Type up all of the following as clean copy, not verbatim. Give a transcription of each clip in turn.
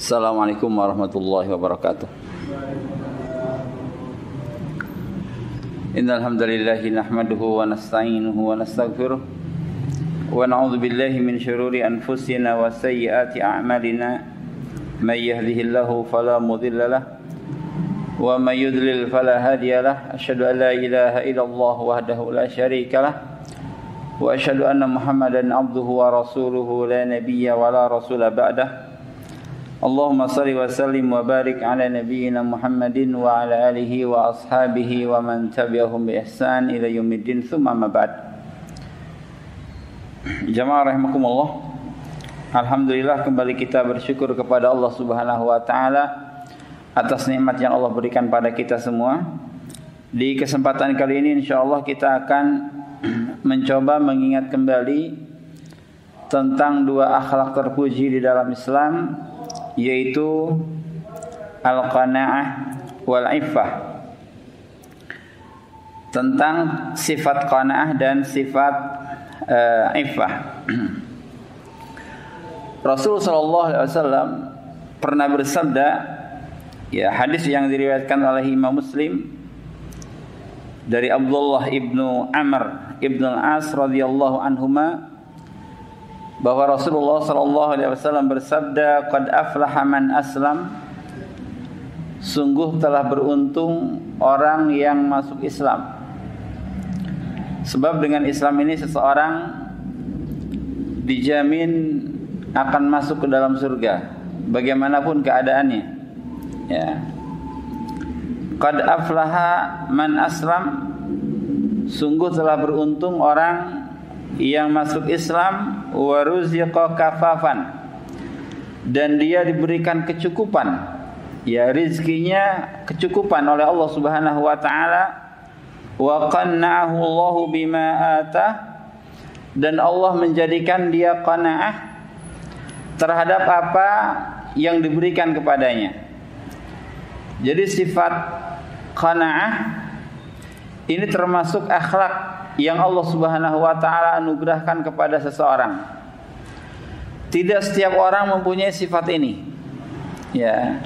Assalamualaikum warahmatullahi wabarakatuh. Innal hamdalillah nahmaduhu wa nasta'inuhu wa nastaghfiruh wa na'udzu billahi min shururi anfusina wa sayyiati a'malina. May yahdihillahu fala mudilla lahu wa may yudlil fala hadiya lahu. Asyhadu an la ilaha illallah wahdahu la syarika lahu wa asyhadu anna Muhammadan abduhu wa rasuluhu la nabiyya wa la rasula ba'dah. Allahumma salli wa sallim wa barik ala nabiyyina Muhammadin wa ala alihi wa ashabihi wa man tabi'ahum bi ihsan ila yaumiddin, tsumma ma ba'd. Jamaah rahimakumullah. Alhamdulillah, kembali kita bersyukur kepada Allah Subhanahu wa taala atas nikmat yang Allah berikan pada kita semua. Di kesempatan kali ini insyaallah kita akan mencoba mengingat kembali tentang dua akhlak terpuji di dalam Islam, yaitu al-qanaah wal iffah. Tentang sifat qanaah dan sifat iffah. Rasulullah sallallahu alaihi wasallam pernah bersabda, ya, hadis yang diriwayatkan oleh Imam Muslim dari Abdullah ibnu Amr ibnu al-As radhiyallahu anhuma, bahwa Rasulullah sallallahu alaihi wasallam bersabda, qad aflaha man aslam, sungguh telah beruntung orang yang masuk Islam. Sebab dengan Islam ini seseorang dijamin akan masuk ke dalam surga bagaimanapun keadaannya. Ya. Qad aflaha man aslam, sungguh telah beruntung orang yang masuk Islam, wa ruziqa kafafan, dan dia diberikan kecukupan, ya, rizkinya kecukupan oleh Allah Subhanahu wa taala, wa qanna'ahu Allahu bima atah, dan Allah menjadikan dia qanaah terhadap apa yang diberikan kepadanya. Jadi sifat qanaah ini termasuk akhlak yang Allah Subhanahu wa taala anugerahkan kepada seseorang. Tidak setiap orang mempunyai sifat ini. Ya.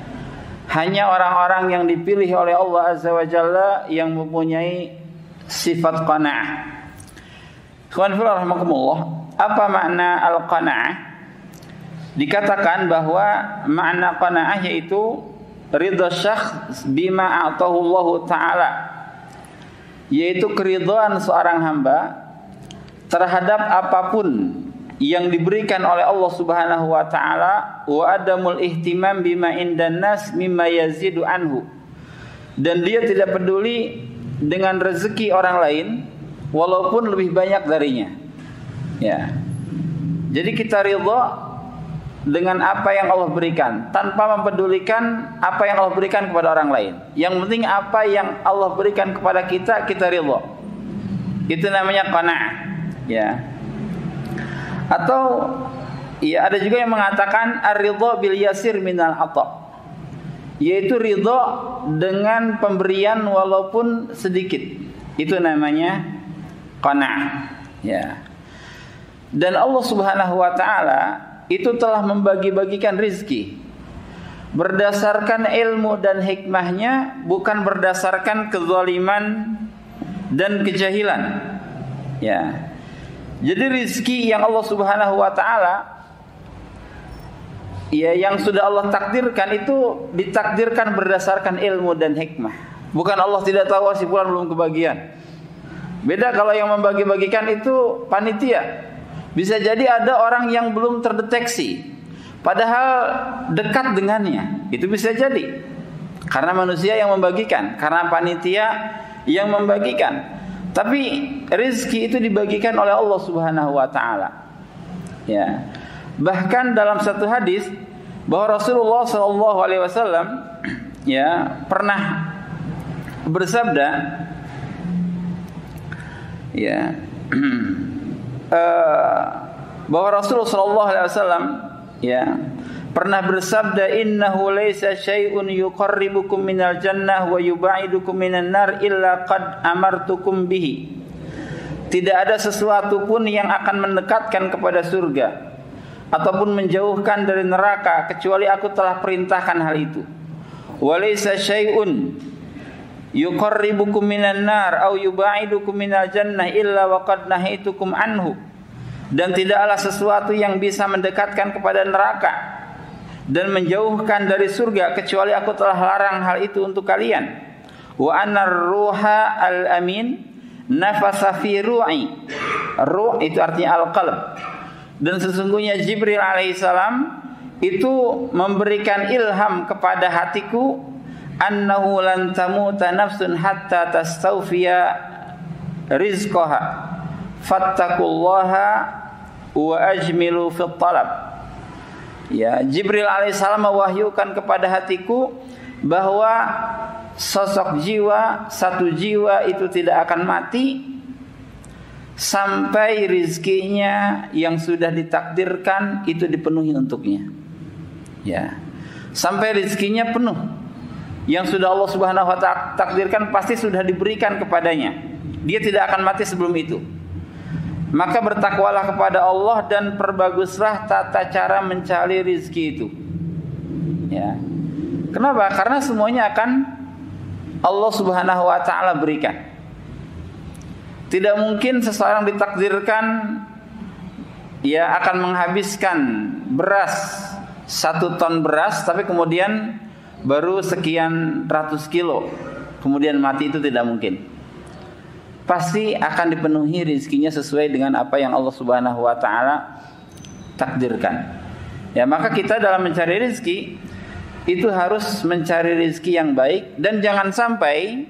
Hanya orang-orang yang dipilih oleh Allah Azza wa Jalla yang mempunyai sifat qanaah. Ikhwan fillah rahimakumullah, apa makna al-qanaah? Dikatakan bahwa makna qanaah yaitu ridha syakhs bima a'tahu Allah taala, yaitu keridhaan seorang hamba terhadap apapun yang diberikan oleh Allah Subhanahu wa taala, wa adamul ihtimam bima indan nas mimma yazidu anhu, dan dia tidak peduli dengan rezeki orang lain walaupun lebih banyak darinya. Ya. Jadi kita ridha dengan apa yang Allah berikan tanpa mempedulikan apa yang Allah berikan kepada orang lain. Yang penting apa yang Allah berikan kepada kita, kita ridha. Itu namanya qanaah, ya. Atau ya, ada juga yang mengatakan ar-ridha bil yasir minal ata, yaitu ridha dengan pemberian walaupun sedikit. Itu namanya qanaah, ya. Dan Allah Subhanahu wa taala itu telah membagi-bagikan rizki berdasarkan ilmu dan hikmahnya, bukan berdasarkan kezaliman dan kejahilan. Ya. Jadi rizki yang Allah Subhanahu wa taala, ya, yang sudah Allah takdirkan itu ditakdirkan berdasarkan ilmu dan hikmah. Bukan Allah tidak tahu si fulan belum kebagian. Beda kalau yang membagi-bagikan itu panitia. Bisa jadi ada orang yang belum terdeteksi padahal dekat dengannya. Itu bisa jadi karena manusia yang membagikan, karena panitia yang membagikan. Tapi rezeki itu dibagikan oleh Allah Subhanahu wa taala. Ya. Bahkan dalam satu hadis bahwa Rasulullah sallallahu alaihi wasallam, ya, pernah bersabda, ya, bahwa Rasulullah sallallahu alaihi wasallam, ya, pernah bersabda, innahu laisa syai'un yuqarribukum minal jannah wa yubaidukum minan nar illa qad amartukum bihi. Tidak ada sesuatu pun yang akan mendekatkan kepada surga ataupun menjauhkan dari neraka kecuali aku telah perintahkan hal itu. Walaysa syai'un yuqarribukum minan nar aw yubaidukum minal jannah illa wa qad nahaitukum anhu. Dan tidaklah sesuatu yang bisa mendekatkan kepada neraka dan menjauhkan dari surga kecuali aku telah larang hal itu untuk kalian. Wa anar ruha al-amin nafasa fi ru'i. Ruh itu artinya al-qalb. Dan sesungguhnya Jibril alaihissalam itu memberikan ilham kepada hatiku, annahu lan tamuta nafsun hatta tastawfiya rizqaha fattaqullaha wa ajmilu fit talab. Ya, Jibril alaihissalam mewahyukan kepada hatiku bahwa sosok jiwa, satu jiwa itu tidak akan mati sampai rizkinya yang sudah ditakdirkan itu dipenuhi untuknya. Ya, sampai rizkinya penuh. Yang sudah Allah Subhanahu wa ta'ala takdirkan pasti sudah diberikan kepadanya. Dia tidak akan mati sebelum itu. Maka bertakwalah kepada Allah dan perbaguslah tata cara mencari rizki itu. Ya. Kenapa? Karena semuanya akan Allah Subhanahu wa ta'ala berikan. Tidak mungkin seseorang ditakdirkan akan menghabiskan beras 1 ton beras, tapi kemudian baru sekian ratus kilo kemudian mati, itu tidak mungkin. Pasti akan dipenuhi rezekinya sesuai dengan apa yang Allah Subhanahu wa ta'ala takdirkan. Ya, maka kita dalam mencari rezeki itu harus mencari rezeki yang baik, dan jangan sampai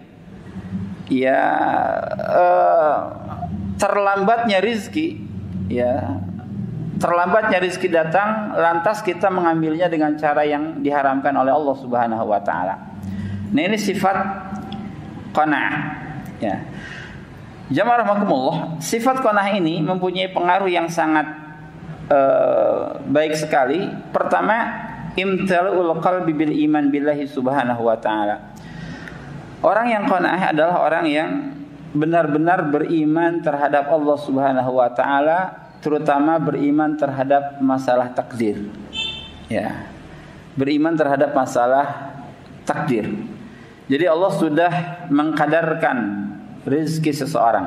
terlambatnya rezeki, terlambatnya rezeki datang lantas kita mengambilnya dengan cara yang diharamkan oleh Allah Subhanahu wa ta'ala. Nah, ini sifat qanaah. Ya. Jamaah rahimakumullah, sifat qanaah ini mempunyai pengaruh yang sangat baik sekali. Pertama, imtala'ul qalbi bil iman billahi subhanahu wa ta'ala. Orang yang qanaah adalah orang yang benar-benar beriman terhadap Allah Subhanahu wa ta'ala, terutama beriman terhadap masalah takdir. Ya. Beriman terhadap masalah takdir. Jadi Allah sudah mengkadarkan rezeki seseorang.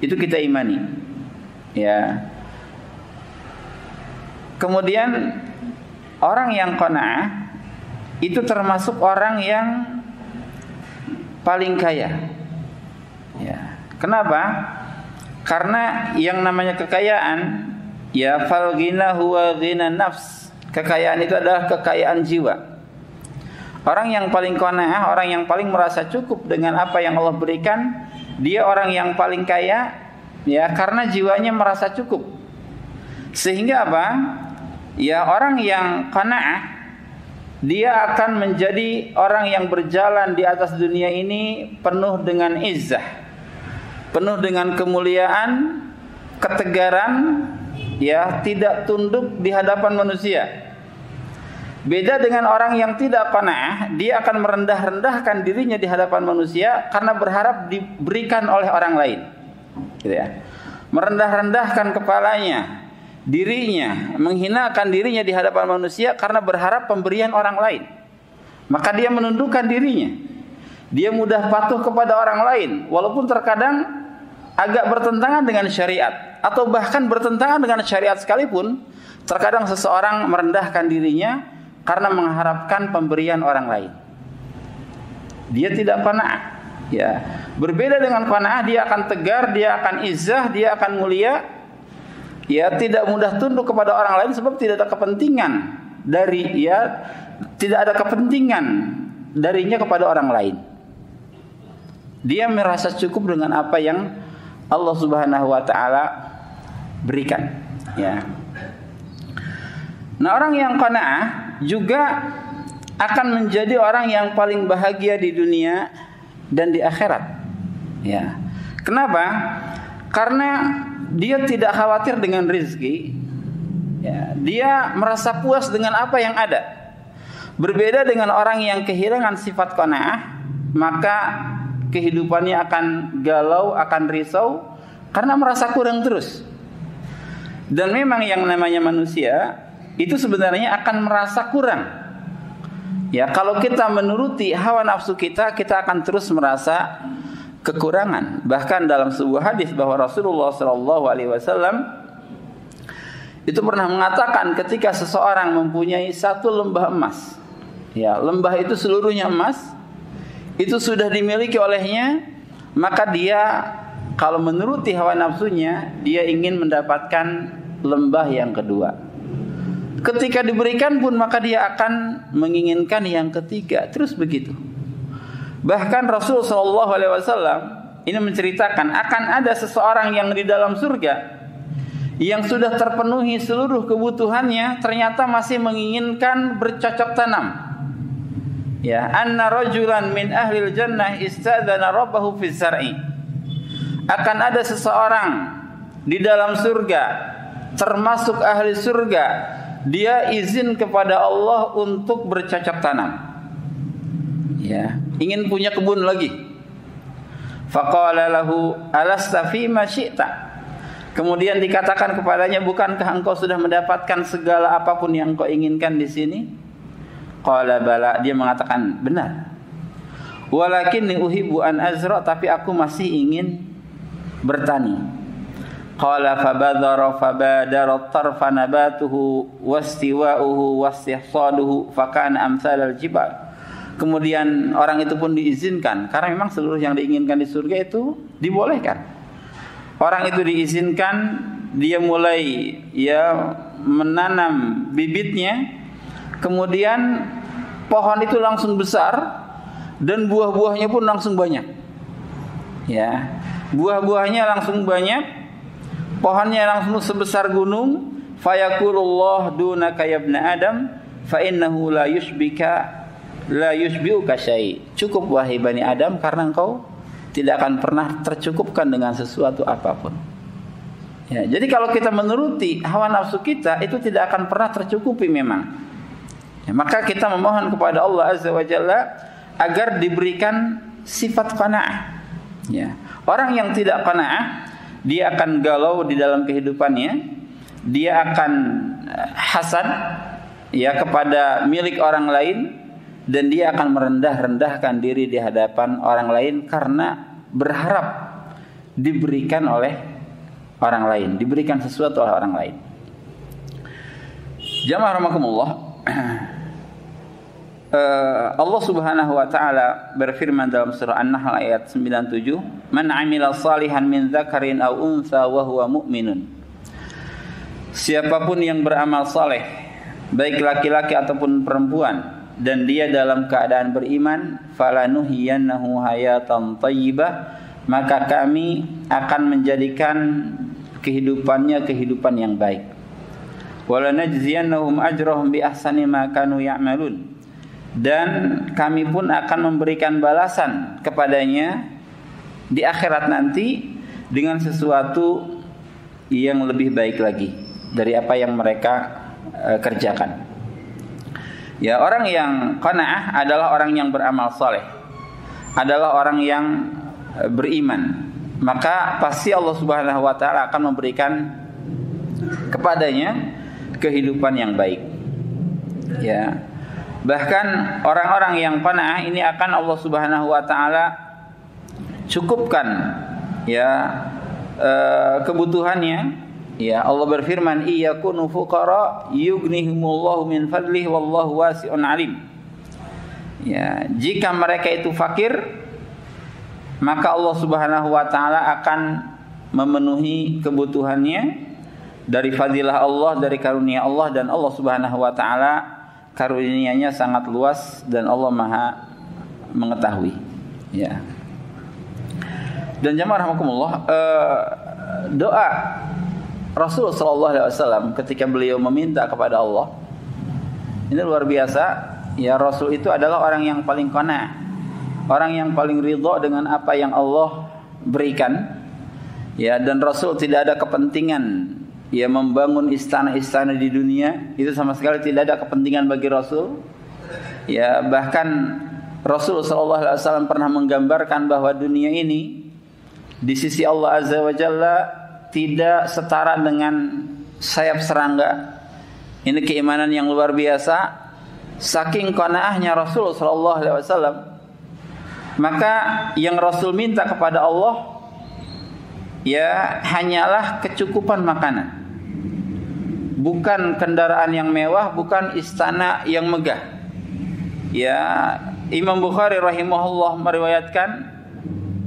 Itu kita imani. Ya. Kemudian orang yang qanaah itu termasuk orang yang paling kaya. Ya. Kenapa? Karena yang namanya kekayaan, fal ghina huwa ghina nafs. Kekayaan itu adalah kekayaan jiwa. Orang yang paling qanaah, orang yang paling merasa cukup dengan apa yang Allah berikan, dia orang yang paling kaya, karena jiwanya merasa cukup. Sehingga apa? Orang yang qanaah, dia akan menjadi orang yang berjalan di atas dunia ini penuh dengan izzah, penuh dengan kemuliaan, ketegaran, tidak tunduk di hadapan manusia. Beda dengan orang yang tidak qanaah, dia akan merendah-rendahkan dirinya di hadapan manusia karena berharap diberikan oleh orang lain. Gitu ya. Merendah-rendahkan kepalanya, dirinya, menghinakan dirinya di hadapan manusia karena berharap pemberian orang lain. Maka dia menundukkan dirinya. Dia mudah patuh kepada orang lain, walaupun terkadang agak bertentangan dengan syariat, atau bahkan bertentangan dengan syariat sekalipun. Terkadang seseorang merendahkan dirinya karena mengharapkan pemberian orang lain. Dia tidak qanaah. Berbeda dengan qanaah, dia akan tegar, dia akan izzah, dia akan mulia. Tidak mudah tunduk kepada orang lain sebab tidak ada kepentingan tidak ada kepentingan darinya kepada orang lain. Dia merasa cukup dengan apa yang Allah Subhanahu wa ta'ala berikan. Nah, orang yang qanaah juga akan menjadi orang yang paling bahagia di dunia dan di akhirat. Kenapa? Karena dia tidak khawatir dengan rezeki. Dia merasa puas dengan apa yang ada. Berbeda dengan orang yang kehilangan sifat qanaah, maka kehidupannya akan galau, akan risau karena merasa kurang terus. Dan memang yang namanya manusia itu sebenarnya akan merasa kurang. Ya, kalau kita menuruti hawa nafsu kita akan terus merasa kekurangan. Bahkan dalam sebuah hadis bahwa Rasulullah SAW itu pernah mengatakan ketika seseorang mempunyai satu lembah emas, ya, lembah itu seluruhnya emas, itu sudah dimiliki olehnya, maka dia kalau menuruti hawa nafsunya, dia ingin mendapatkan lembah yang kedua. Ketika diberikan pun maka dia akan menginginkan yang ketiga. Terus begitu. Bahkan Rasulullah SAW ini menceritakan akan ada seseorang yang di dalam surga yang sudah terpenuhi seluruh kebutuhannya, ternyata masih menginginkan bercocok tanam. Ya, anna rajulan min ahlil jannah istadzana rabbahu fi zar'i. Akan ada seseorang di dalam surga, termasuk ahli surga, dia izin kepada Allah untuk bercocok tanam. Ya, ingin punya kebun lagi. Faqala lahu alasta fima syi'ta. Kemudian dikatakan kepadanya, bukankah engkau sudah mendapatkan segala apapun yang engkau inginkan di sini? Qala bala, dia mengatakan benar. Walakinni uhibbu an azra, tapi aku masih ingin bertani. Qala fabadara tarfa nabatuhu wastiwa'uhu wastihsaduhu fakana amsalal jibal. Kemudian orang itu pun diizinkan, karena memang seluruh yang diinginkan di surga itu dibolehkan. Orang itu diizinkan, dia mulai menanam bibitnya, kemudian pohon itu langsung besar dan buah-buahnya pun langsung banyak. Ya, buah-buahnya langsung banyak. Pohonnya langsung sebesar gunung. Fayaqulullah dunaka ya ibna Adam fa innahu la yushbiuka syai'. Cukup wahai Bani Adam, karena engkau tidak akan pernah tercukupkan dengan sesuatu apapun. Ya, jadi kalau kita menuruti hawa nafsu kita, itu tidak akan pernah tercukupi memang. Ya, maka kita memohon kepada Allah Azza wa Jalla agar diberikan sifat qanaah. Ya. Orang yang tidak qanaah, dia akan galau di dalam kehidupannya, dia akan hasad ya kepada milik orang lain, dan dia akan merendah-rendahkan diri di hadapan orang lain karena berharap diberikan oleh orang lain, diberikan sesuatu oleh orang lain. Jamaah rahimakumullah, Allah Subhanahu wa taala berfirman dalam surah An-Nahl ayat 97, "Man 'amila shalihan min dzakarin aw untha wa huwa mu'minun." Siapapun yang beramal saleh, baik laki-laki ataupun perempuan, dan dia dalam keadaan beriman, falanuhyiyannahu hayatan thayyibah, maka kami akan menjadikan kehidupannya kehidupan yang baik. Walanajziyannahum ajrahum bi ahsani ma kanu ya'malun. Dan kami pun akan memberikan balasan kepadanya di akhirat nanti dengan sesuatu yang lebih baik lagi dari apa yang mereka kerjakan. Ya, orang yang qanaah adalah orang yang beramal saleh, adalah orang yang beriman. Maka pasti Allah Subhanahu wa taala akan memberikan kepadanya kehidupan yang baik. Ya. Bahkan orang-orang yang qanaah ini akan Allah Subhanahu wa taala cukupkan kebutuhannya. Ya, Allah berfirman, "Iyakunu fuqara yughnihimullahu min fadlihi wallahu wasi'un alim." Ya, jika mereka itu fakir, maka Allah Subhanahu wa taala akan memenuhi kebutuhannya dari fadilah Allah, dari karunia Allah, dan Allah Subhanahu wa taala karunia-Nya sangat luas dan Allah Maha mengetahui. Ya. Dan jamaah rahimakumullah, doa Rasulullah SAW ketika beliau meminta kepada Allah, ini luar biasa. Ya, Rasul itu adalah orang yang paling qanaah, orang yang paling ridha dengan apa yang Allah berikan. Ya, dan Rasul tidak ada kepentingan membangun istana-istana di dunia, itu sama sekali tidak ada kepentingan bagi Rasul. Ya, bahkan Rasul SAW pernah menggambarkan bahwa dunia ini di sisi Allah Azza wa Jalla tidak setara dengan sayap serangga. Ini keimanan yang luar biasa. Saking qanaahnya Rasul sallallahu alaihi wasallam, maka yang Rasul minta kepada Allah ya hanyalah kecukupan makanan. Bukan kendaraan yang mewah, bukan istana yang megah. Ya, Imam Bukhari rahimahullah meriwayatkan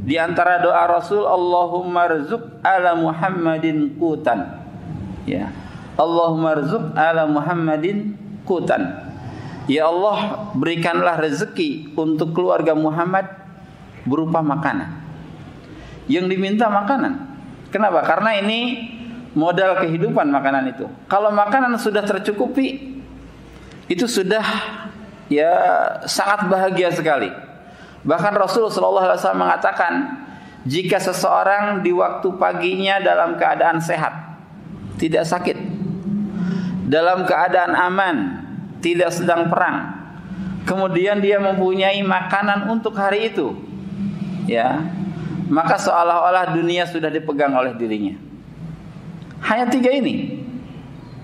di antara doa Rasul, Allahumma rzuq ala Muhammadin qutan. Ya. Allahumma rzuq ala Muhammadin qutan. Ya Allah, berikanlah rezeki untuk keluarga Muhammad berupa makanan. Yang diminta makanan. Kenapa? Karena ini modal kehidupan makanan itu. Kalau makanan sudah tercukupi, itu sudah ya sangat bahagia sekali. Bahkan Rasulullah SAW mengatakan, jika seseorang di waktu paginya dalam keadaan sehat, tidak sakit, dalam keadaan aman, tidak sedang perang, kemudian dia mempunyai makanan untuk hari itu, ya, maka seolah-olah dunia sudah dipegang oleh dirinya. Hanya 3 ini.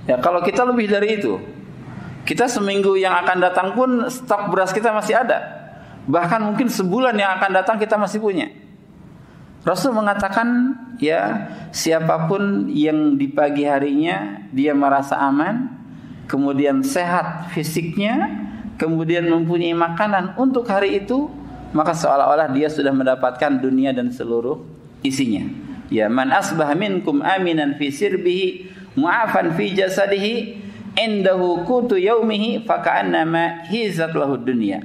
Ya, kalau kita lebih dari itu, kita seminggu yang akan datang pun stok beras kita masih ada. Bahkan mungkin sebulan yang akan datang kita masih punya. Rasul mengatakan, ya, siapapun yang di pagi harinya dia merasa aman, kemudian sehat fisiknya, kemudian mempunyai makanan untuk hari itu, maka seolah-olah dia sudah mendapatkan dunia dan seluruh isinya. Ya, man asbah minkum aminan fi sirbihi mu'afan fi jasadihi indahu qutu yaumihi faka'annama hizat lahu dunya.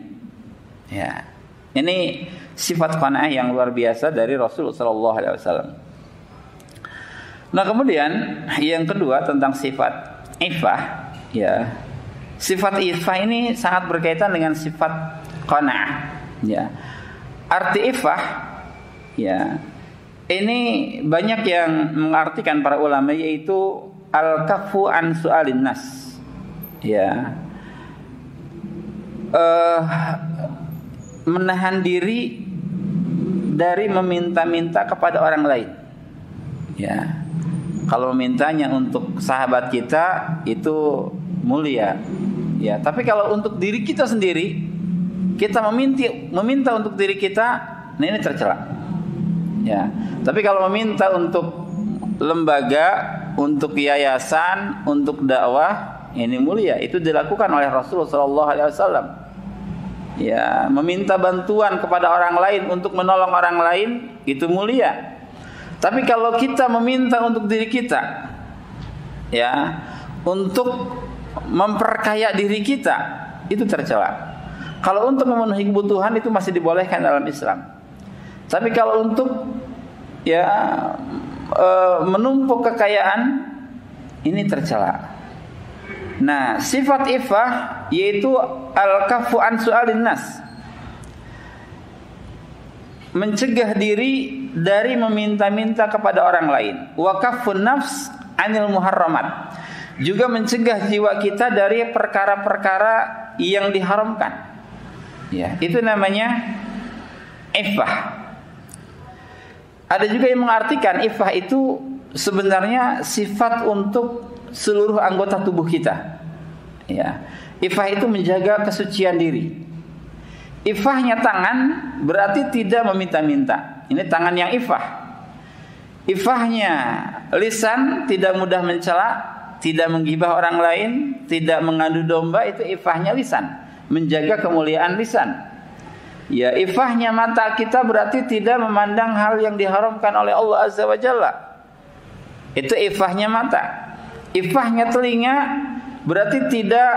Ya. Ini sifat qanaah yang luar biasa dari Rasulullah sallallahu alaihi wasallam. Nah, kemudian yang kedua tentang sifat iffah, ya. Sifat iffah ini sangat berkaitan dengan sifat qanaah, ya. Arti iffah, ya, ini banyak yang mengartikan para ulama, yaitu al-kaffu an su'alin nas. Ya. Menahan diri dari meminta-minta kepada orang lain. Ya. Kalau memintanya untuk sahabat kita itu mulia. Ya, tapi kalau untuk diri kita sendiri, kita meminta untuk diri kita, nah ini tercela. Ya. Tapi kalau meminta untuk lembaga, untuk yayasan, untuk dakwah, ini mulia. Itu dilakukan oleh Rasulullah sallallahu alaihi wasallam. Ya, meminta bantuan kepada orang lain untuk menolong orang lain, itu mulia. Tapi kalau kita meminta untuk diri kita, ya, untuk memperkaya diri kita, itu tercela. Kalau untuk memenuhi kebutuhan itu masih dibolehkan dalam Islam. Tapi kalau untuk ya menumpuk kekayaan, ini tercela. Nah, sifat iffah yaitu al-kaffu an su'alin nas. Mencegah diri dari meminta-minta kepada orang lain. Wa kaffun nafs anil muharramat. Juga mencegah jiwa kita dari perkara-perkara yang diharamkan. Ya, itu namanya iffah. Ada juga yang mengartikan iffah itu sebenarnya sifat untuk seluruh anggota tubuh kita. Ya. Iffah itu menjaga kesucian diri. Iffahnya tangan berarti tidak meminta-minta. Ini tangan yang iffah. Iffahnya lisan tidak mudah mencela, tidak menggibah orang lain, tidak mengadu domba, itu iffahnya lisan, menjaga kemuliaan lisan. Ya, iffahnya mata kita berarti tidak memandang hal yang diharamkan oleh Allah Azza wa Jalla. Itu iffahnya mata. Iffahnya telinga berarti tidak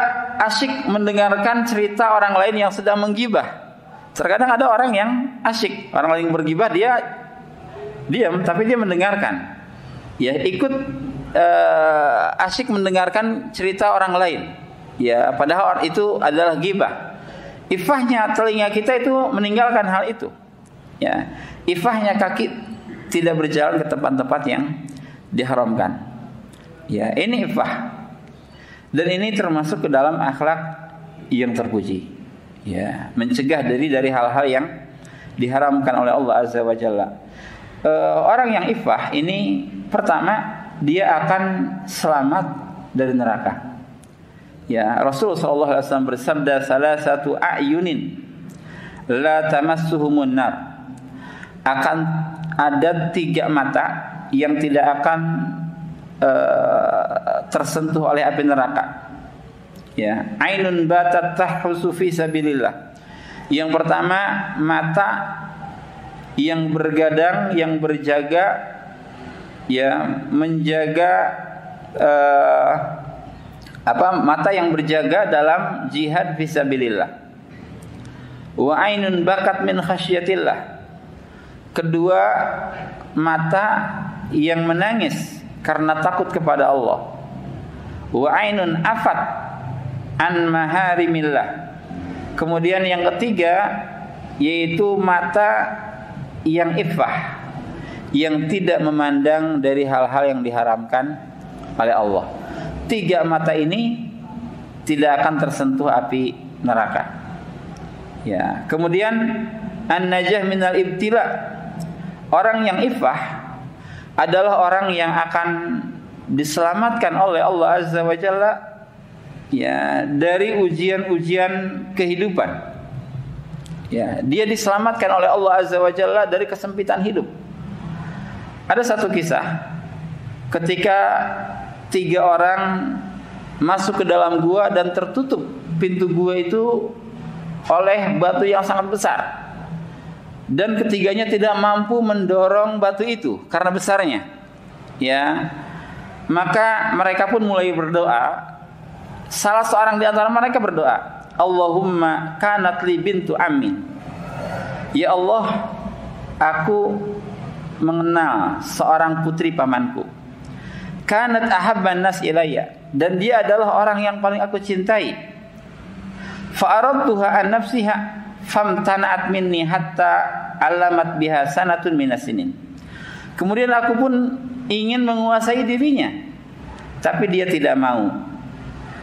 asyik mendengarkan cerita orang lain yang sedang menggibah. Terkadang ada orang yang asyik, orang lain bergibah, dia diam tapi dia mendengarkan. Ya, ikut asyik mendengarkan cerita orang lain. Ya, padahal itu adalah gibah. Iffahnya telinga kita itu meninggalkan hal itu. Ya, iffahnya kaki tidak berjalan ke tempat-tempat yang diharamkan. Ya, ini iffah. Dan ini termasuk ke dalam akhlak yang terpuji. Ya, mencegah diri dari hal-hal yang diharamkan oleh Allah Azza wa Jalla. Orang yang iffah ini pertama dia akan selamat dari neraka. Ya, Rasulullah sallallahu alaihi wasallam bersabda, salasatu a'yunin la tamassuhumun nar. Akan ada 3 mata yang tidak akan tersentuh oleh api neraka. Ya, ainun batat tahrusu fi sabilillah. Yang pertama, mata yang bergadang, yang berjaga, ya, menjaga mata yang berjaga dalam jihad fi sabilillah. Wa ainun bakat min khasyatillah. Kedua, mata yang menangis karena takut kepada Allah. Wa ainun afat an maharimillah. Kemudian yang ketiga yaitu mata yang iffah, yang tidak memandang dari hal-hal yang diharamkan oleh Allah. 3 mata ini tidak akan tersentuh api neraka. Ya, kemudian an-najah minal ibtila. Orang yang iffah adalah orang yang akan diselamatkan oleh Allah Azza wa Jalla, ya, dari ujian-ujian kehidupan. Ya, dia diselamatkan oleh Allah Azza wa Jalla dari kesempitan hidup. Ada satu kisah ketika 3 orang masuk ke dalam gua dan tertutup pintu gua itu oleh batu yang sangat besar. Dan ketiganya tidak mampu mendorong batu itu karena besarnya. Ya. Maka mereka pun mulai berdoa. Salah seorang di antara mereka berdoa, Allahumma kanat li bintu ammin. Ya Allah, aku mengenal seorang putri pamanku. Kanat ahabban nas ilayya, dan dia adalah orang yang paling aku cintai. Fa aradtuha an nafsiha famtana'at minni hatta alamat biha sanatun minasinin. Kemudian aku pun ingin menguasai dirinya, tapi dia tidak mau.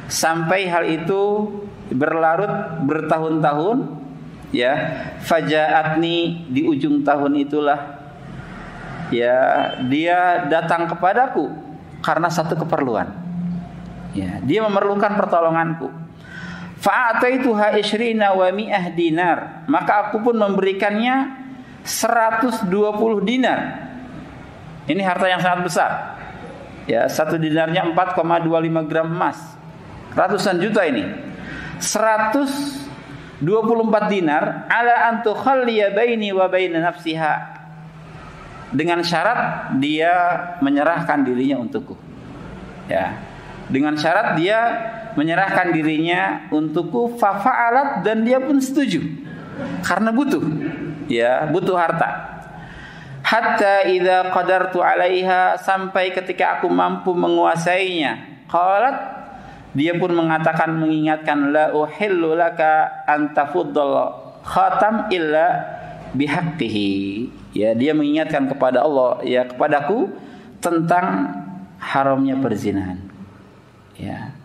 Sampai hal itu berlarut bertahun-tahun, ya. Fajaatni, di ujung tahun itulah, ya, dia datang kepadaku karena satu keperluan. Ya, dia memerlukan pertolonganku. Fa'ataituha 20 wa mi'ah dinar, maka aku pun memberikannya 120 dinar. Ini harta yang sangat besar. Ya, 1 dinarnya 4,25 gram emas. Ratusan juta ini. 124 dinar ala an tukhalliya baini wa baina nafsiha, dengan syarat dia menyerahkan dirinya untukku. Ya. Dengan syarat dia menyerahkan dirinya untukku, fa fa'alat, dan dia pun setuju karena butuh. Ya, butuh harta. Hatta idza qadartu 'alaiha, sampai ketika aku mampu menguasainya. Qalat, dia pun mengatakan, mengingatkan, la uhillu laka an tafuddal khatam illa bihaqqihi. Ya, dia mengingatkan kepada Allah, ya, kepadaku tentang haramnya perzinahan. Ya.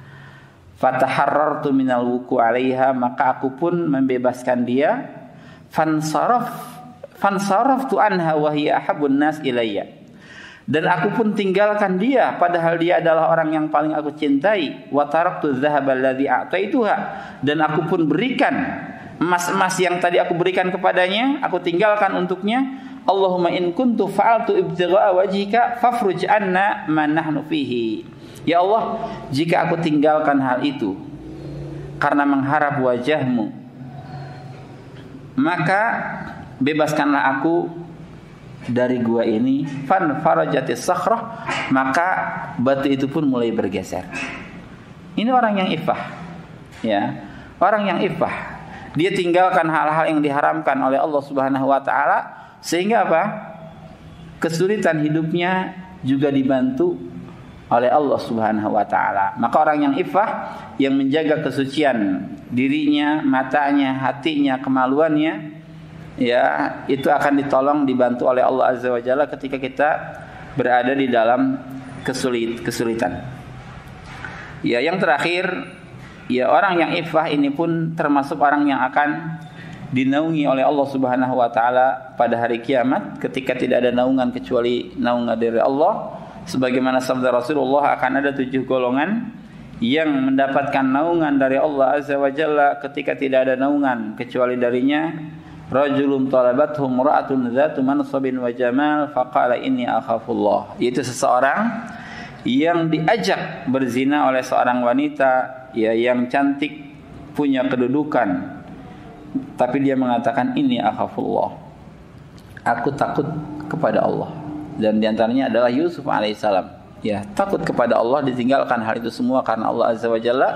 Fataharrartu minal wuku 'alaiha, maka aku pun membebaskan dia. Fansaraftu anha wa hiya ahabbun nas ilayya. Dan aku pun tinggalkan dia, padahal dia adalah orang yang paling aku cintai. Wa taraktu dzahaba alladhi a'taituha, dan aku pun berikan emas-emas yang tadi aku berikan kepadanya, aku tinggalkan untuknya. Allahumma in kuntu fa'altu ibtigha'a wajhika fafruj anna ma nahnu fihi. Ya Allah, jika aku tinggalkan hal itu karena mengharap wajahmu, maka bebaskanlah aku dari gua ini. Fan farajatis sakhrah, maka batu itu pun mulai bergeser. Ini orang yang iffah. Ya, orang yang iffah. Dia tinggalkan hal-hal yang diharamkan oleh Allah Subhanahu wa taala, sehingga apa? Kesulitan hidupnya juga dibantu oleh Allah Subhanahu wa taala. Maka orang yang iffah, yang menjaga kesucian dirinya, matanya, hatinya, kemaluannya, ya, itu akan ditolong, dibantu oleh Allah Azza wa Jalla ketika kita berada di dalam kesulitan. Ya, yang terakhir, ya, orang yang iffah ini pun termasuk orang yang akan dinaungi oleh Allah Subhanahu wa taala pada hari kiamat, ketika tidak ada naungan kecuali naungan dari Allah. Sebagaimana sabda Rasulullah, akan ada 7 golongan yang mendapatkan naungan dari Allah Azza wa Jalla ketika tidak ada naungan kecuali darinya. Rajulun talabathu imra'atun dzatu mansabin wa jamal faqala inni akhafullah. Yaitu seseorang yang diajak berzina oleh seorang wanita ya yang cantik, punya kedudukan, tapi dia mengatakan inni akhafullah, aku takut kepada Allah. Dan diantaranya adalah Yusuf alaihissalam, ya, takut kepada Allah, ditinggalkan hal itu semua karena Allah Azza wa Jalla,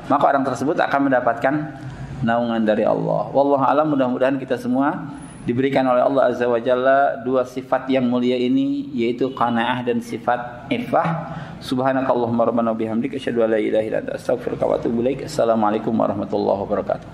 maka orang tersebut akan mendapatkan naungan dari Allah. Wallahu a'lam, mudah-mudahan kita semua diberikan oleh Allah Azza wa Jalla 2 sifat yang mulia ini, yaitu qanaah dan sifat iffah. Subhanakallahumma rabbana bihamdika asyhadu an la ilaha illa anta astaghfiruka wa atubu ilaik. Assalamualaikum warahmatullahi wabarakatuh.